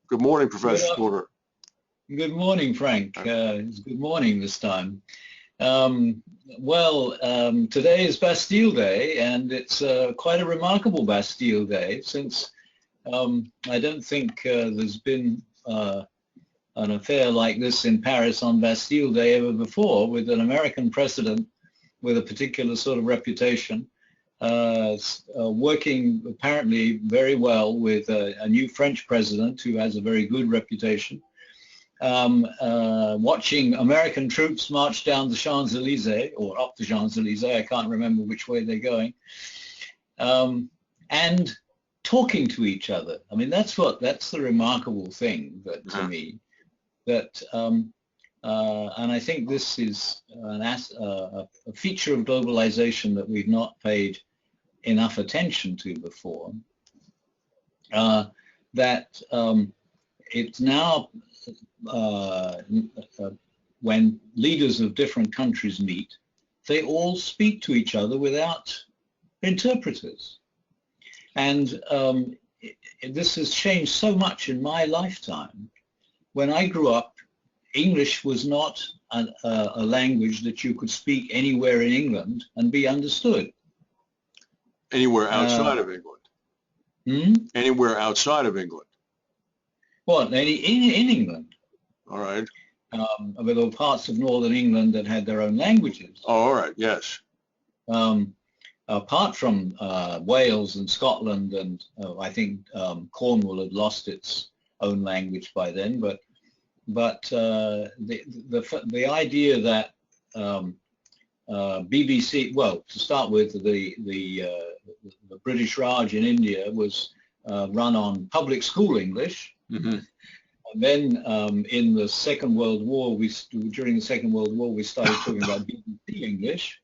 Good morning, Good, Professor Spooner. good morning, Frank. It's good morning this time. Um, Today is Bastille Day, and it's quite a remarkable Bastille Day since I don't think there's been an affair like this in Paris on Bastille Day ever before, with an American president with a particular sort of reputation, working apparently very well with a new French president who has a very good reputation, watching American troops march down the Champs-Élysées or up the Champs-Élysées, I can't remember which way they're going, and talking to each other. I mean, that's the remarkable thing that to me, that and I think this is a feature of globalization that we've not paid enough attention to before, that it's now when leaders of different countries meet, they all speak to each other without interpreters. And this has changed so much in my lifetime. When I grew up, English was not a language that you could speak anywhere in England and be understood. Anywhere outside of England? Anywhere outside of England? What, in England? All right. There were parts of northern England that had their own languages. Oh, all right, yes. Apart from Wales and Scotland, and I think Cornwall had lost its own language by then, but the idea that BBC, well, to start with, the British Raj in India was run on public school English. And then in the Second World War, during the Second World War, we started talking about BBC English,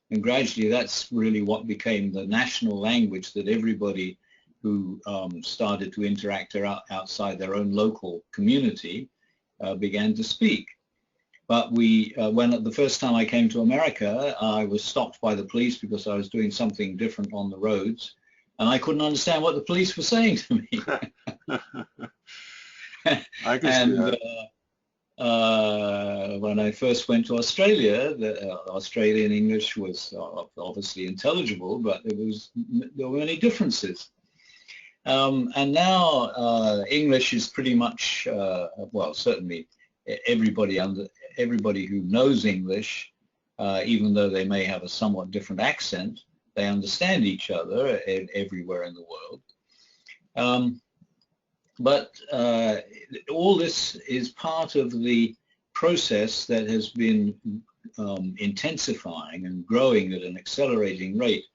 and gradually that's really what became the national language that everybody who started to interact outside their own local community began to speak. But when the first time I came to America, I was stopped by the police because I was doing something different on the roads, and I couldn't understand what the police were saying to me. I can see that. When I first went to Australia, the Australian English was obviously intelligible, but there were many differences. And now English is pretty much, well, certainly everybody who knows English, even though they may have a somewhat different accent, they understand each other everywhere in the world. But all this is part of the process that has been intensifying and growing at an accelerating rate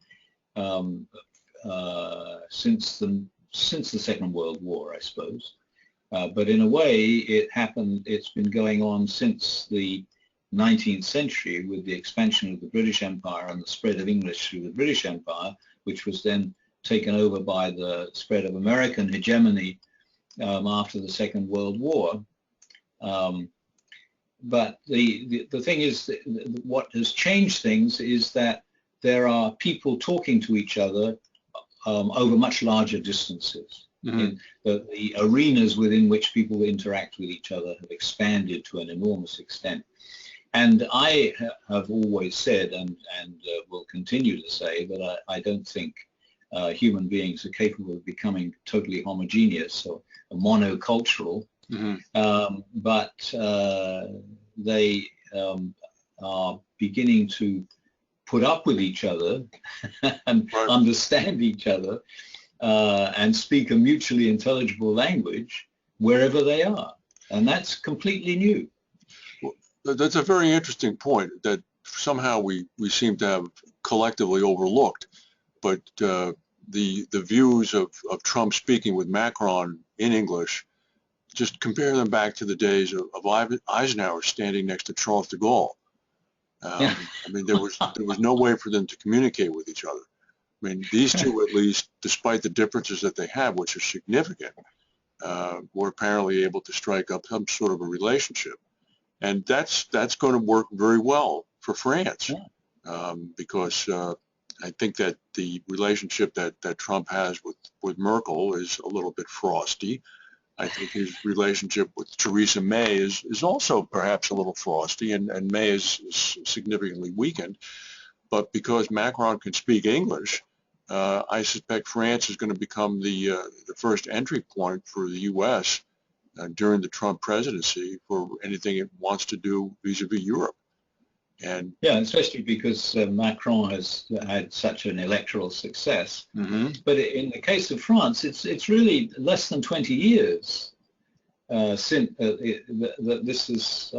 since the Second World War, I suppose. But in a way, it's been going on since the 19th century with the expansion of the British Empire and the spread of English through the British Empire, which was then taken over by the spread of American hegemony after the Second World War. But the thing is, what has changed things is that there are people talking to each other over much larger distances. The arenas within which people interact with each other have expanded to an enormous extent. And I have always said, and will continue to say, that I don't think human beings are capable of becoming totally homogeneous or monocultural, but they are beginning to put up with each other and understand each other and speak a mutually intelligible language wherever they are. And that's completely new. Well, that's a very interesting point that somehow we seem to have collectively overlooked. But the views of Trump speaking with Macron in English, just compare them back to the days of Eisenhower standing next to Charles de Gaulle. I mean, there was no way for them to communicate with each other. I mean, these two, at least, despite the differences that they have, which are significant, were apparently able to strike up some sort of a relationship. And that's going to work very well for France, because I think that the relationship that Trump has with Merkel is a little bit frosty. I think his relationship with Theresa May is also perhaps a little frosty, and May is significantly weakened. But because Macron can speak English, I suspect France is going to become the first entry point for the U.S. During the Trump presidency for anything it wants to do vis-a-vis Europe. And yeah, especially because Macron has had such an electoral success. But in the case of France, it's really less than 20 years since that this has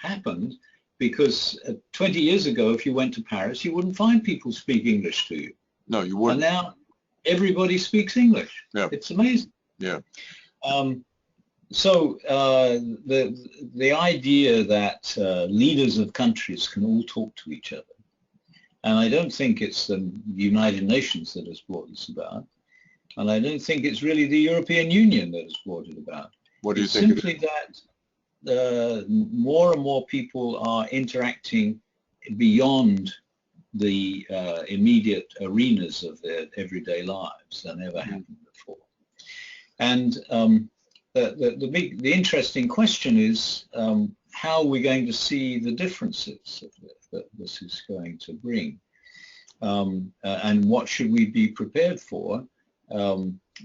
happened, because 20 years ago, if you went to Paris, you wouldn't find people speak English to you. No, you wouldn't. And now everybody speaks English. Yeah. It's amazing. Yeah. So the idea that leaders of countries can all talk to each other, and I don't think it's the United Nations that has brought this about, and I don't think it's really the European Union that has brought it about. What do you it's think? Simply that more and more people are interacting beyond the immediate arenas of their everyday lives than ever happened before. And the interesting question is, how are we going to see the differences that this is going to bring? And what should we be prepared for?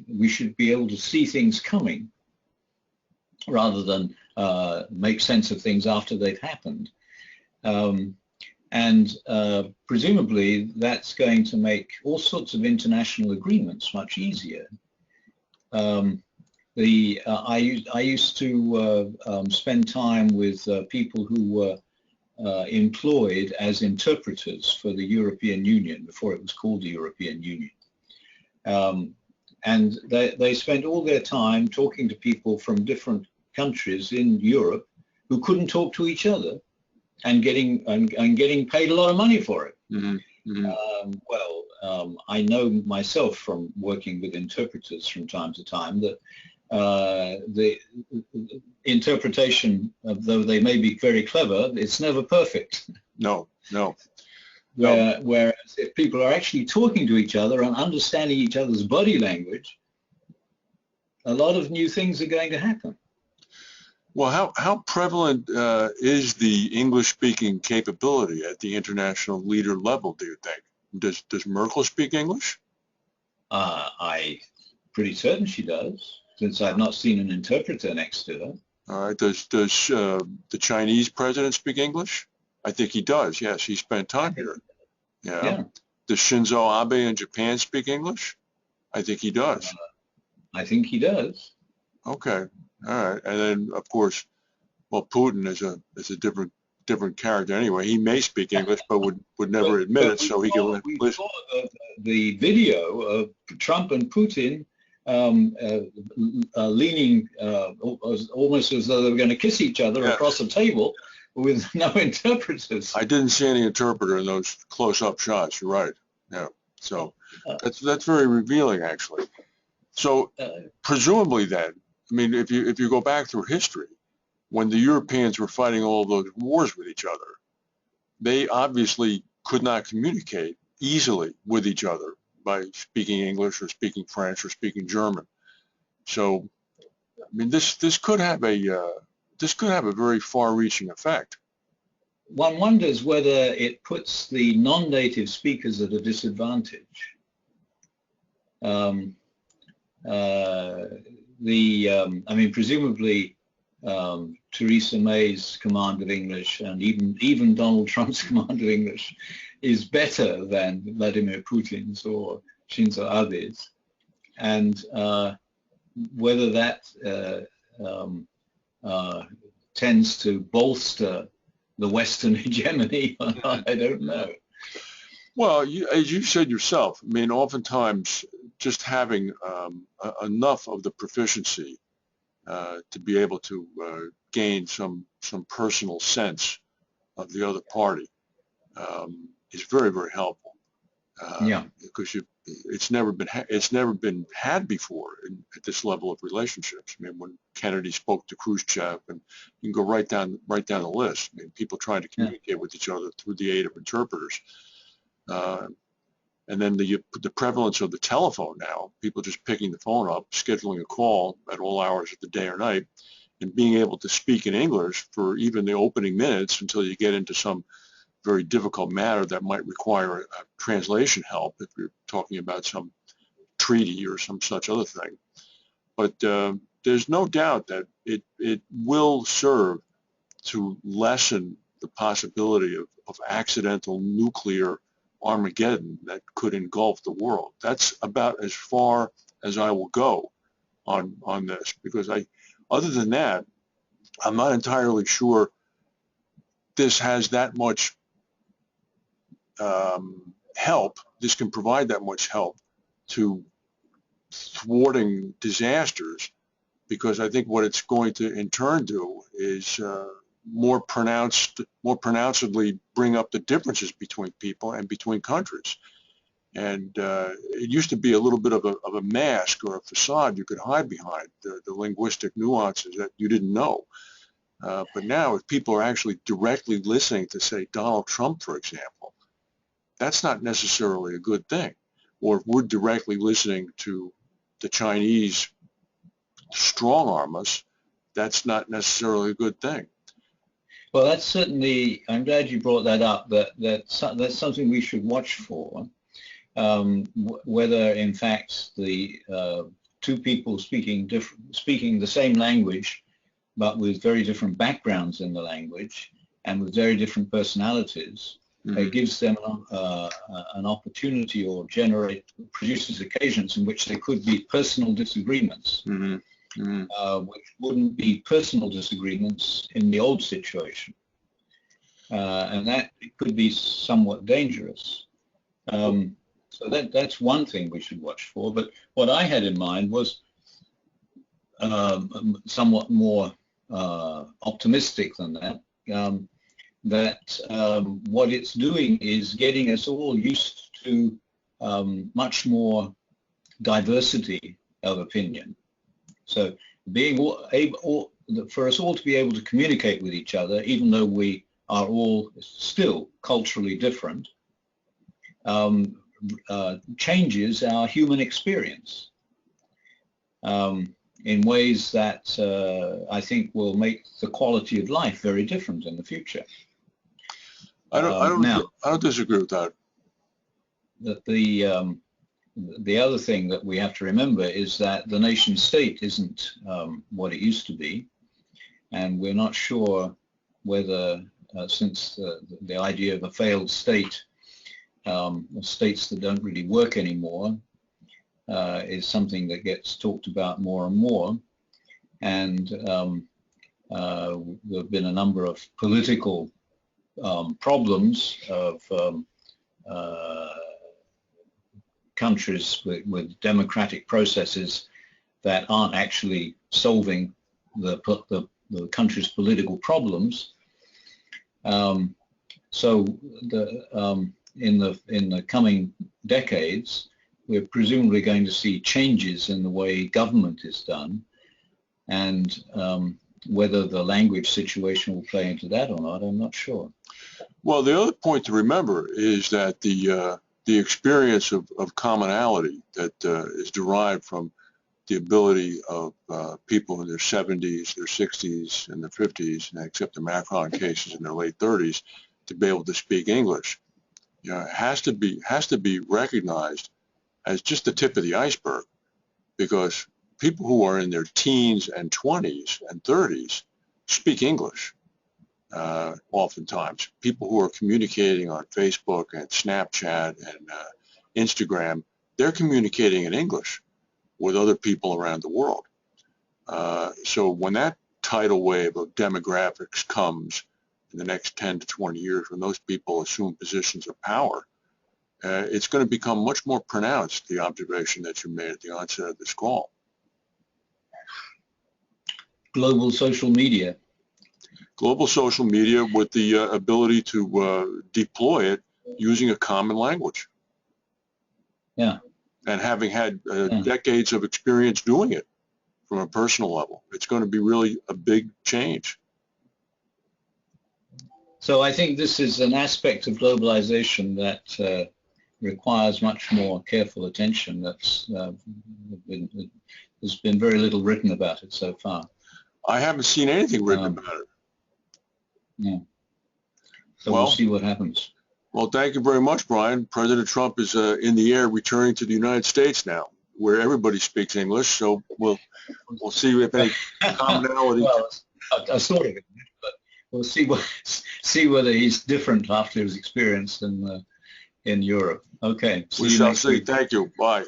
We should be able to see things coming rather than make sense of things after they've happened. And presumably that's going to make all sorts of international agreements much easier. I used to spend time with people who were employed as interpreters for the European Union before it was called the European Union. And they spent all their time talking to people from different countries in Europe who couldn't talk to each other, and getting paid a lot of money for it. I know myself from working with interpreters from time to time that the interpretation, though they may be very clever, it's never perfect. No. Whereas if people are actually talking to each other and understanding each other's body language, a lot of new things are going to happen. Well, how prevalent is the English-speaking capability at the international leader level, do you think? Does Merkel speak English? I'm pretty certain she does, since I've not seen an interpreter next to her. All right. Does the Chinese president speak English? I think he does. Yes, he spent time here. Yeah. Does Shinzo Abe in Japan speak English? I think he does. I think he does. Okay. All right. And then, of course, well, Putin is a different character anyway. He may speak English, but would never admit it, so he can listen. We saw the video of Trump and Putin leaning almost as though they were going to kiss each other across the table with no interpreters. I didn't see any interpreter in those close-up shots. You're right. Yeah. So that's very revealing, actually. So presumably then, I mean, if you go back through history, when the Europeans were fighting all those wars with each other, they obviously could not communicate easily with each other by speaking English or speaking French or speaking German. So, I mean, this could have a very far-reaching effect. One wonders whether it puts the non-native speakers at a disadvantage. I mean, presumably Theresa May's command of English and even Donald Trump's command of English is better than Vladimir Putin's or Shinzo Abe's, and whether that tends to bolster the Western hegemony or not, I don't know. Well, as you said yourself, I mean, oftentimes just having enough of the proficiency to be able to gain some personal sense of the other party is very, very helpful. Because it's never been had before at this level of relationships. I mean, when Kennedy spoke to Khrushchev, and you can go right down the list. I mean, people trying to communicate with each other through the aid of interpreters. And then the prevalence of the telephone now, people just picking the phone up, scheduling a call at all hours of the day or night, and being able to speak in English for even the opening minutes until you get into some very difficult matter that might require a translation help if you're talking about some treaty or some such other thing. But there's no doubt that it will serve to lessen the possibility of accidental nuclear Armageddon that could engulf the world. That's about as far as I will go on this, because other than that, I'm not entirely sure this has that much help. This can provide that much help to thwarting disasters, because I think what it's going to in turn do is more pronouncedly bring up the differences between people and between countries. And it used to be a little bit of a mask or a facade you could hide behind, the linguistic nuances that you didn't know. But now if people are actually directly listening to, say, Donald Trump, for example, that's not necessarily a good thing. Or if we're directly listening to the Chinese strong-arm us, that's not necessarily a good thing. Well, that's certainly, I'm glad you brought that up, that's something we should watch for, whether in fact the two people speaking the same language, but with very different backgrounds in the language and with very different personalities, it gives them an opportunity or produces occasions in which there could be personal disagreements. Which wouldn't be personal disagreements in the old situation. And that could be somewhat dangerous. So that's one thing we should watch for. But what I had in mind was somewhat more optimistic than that, what it's doing is getting us all used to much more diversity of opinion. So being for us all to be able to communicate with each other, even though we are all still culturally different, changes our human experience in ways that I think will make the quality of life very different in the future. I don't disagree with that. The other thing that we have to remember is that the nation state isn't what it used to be, and we're not sure whether, since the idea of a failed state, states that don't really work anymore, is something that gets talked about more and more, and there have been a number of political problems of countries with democratic processes that aren't actually solving the country's political problems. So in the coming decades, we're presumably going to see changes in the way government is done, and whether the language situation will play into that or not, I'm not sure. Well, the other point to remember is that the experience of commonality that is derived from the ability of people in their 70s, their 60s, and their 50s, except the Macron cases in their late 30s, to be able to speak English, has to be recognized as just the tip of the iceberg, because people who are in their teens and 20s and 30s speak English. Oftentimes, people who are communicating on Facebook and Snapchat and Instagram, they're communicating in English with other people around the world. So when that tidal wave of demographics comes in the next 10 to 20 years, when those people assume positions of power, it's going to become much more pronounced, the observation that you made at the onset of this call. Global social media. Global social media with the ability to deploy it using a common language. Yeah. And having had decades of experience doing it from a personal level, it's going to be really a big change. So I think this is an aspect of globalization that requires much more careful attention. There's been very little written about it so far. I haven't seen anything written about it. Yeah. So we'll see what happens. Well, thank you very much, Brian. President Trump is in the air returning to the United States now, where everybody speaks English. So we'll see if any commonality. Well, I sort of, but we'll see whether he's different after his experience in Europe. Okay. We shall see. Thank you. Bye.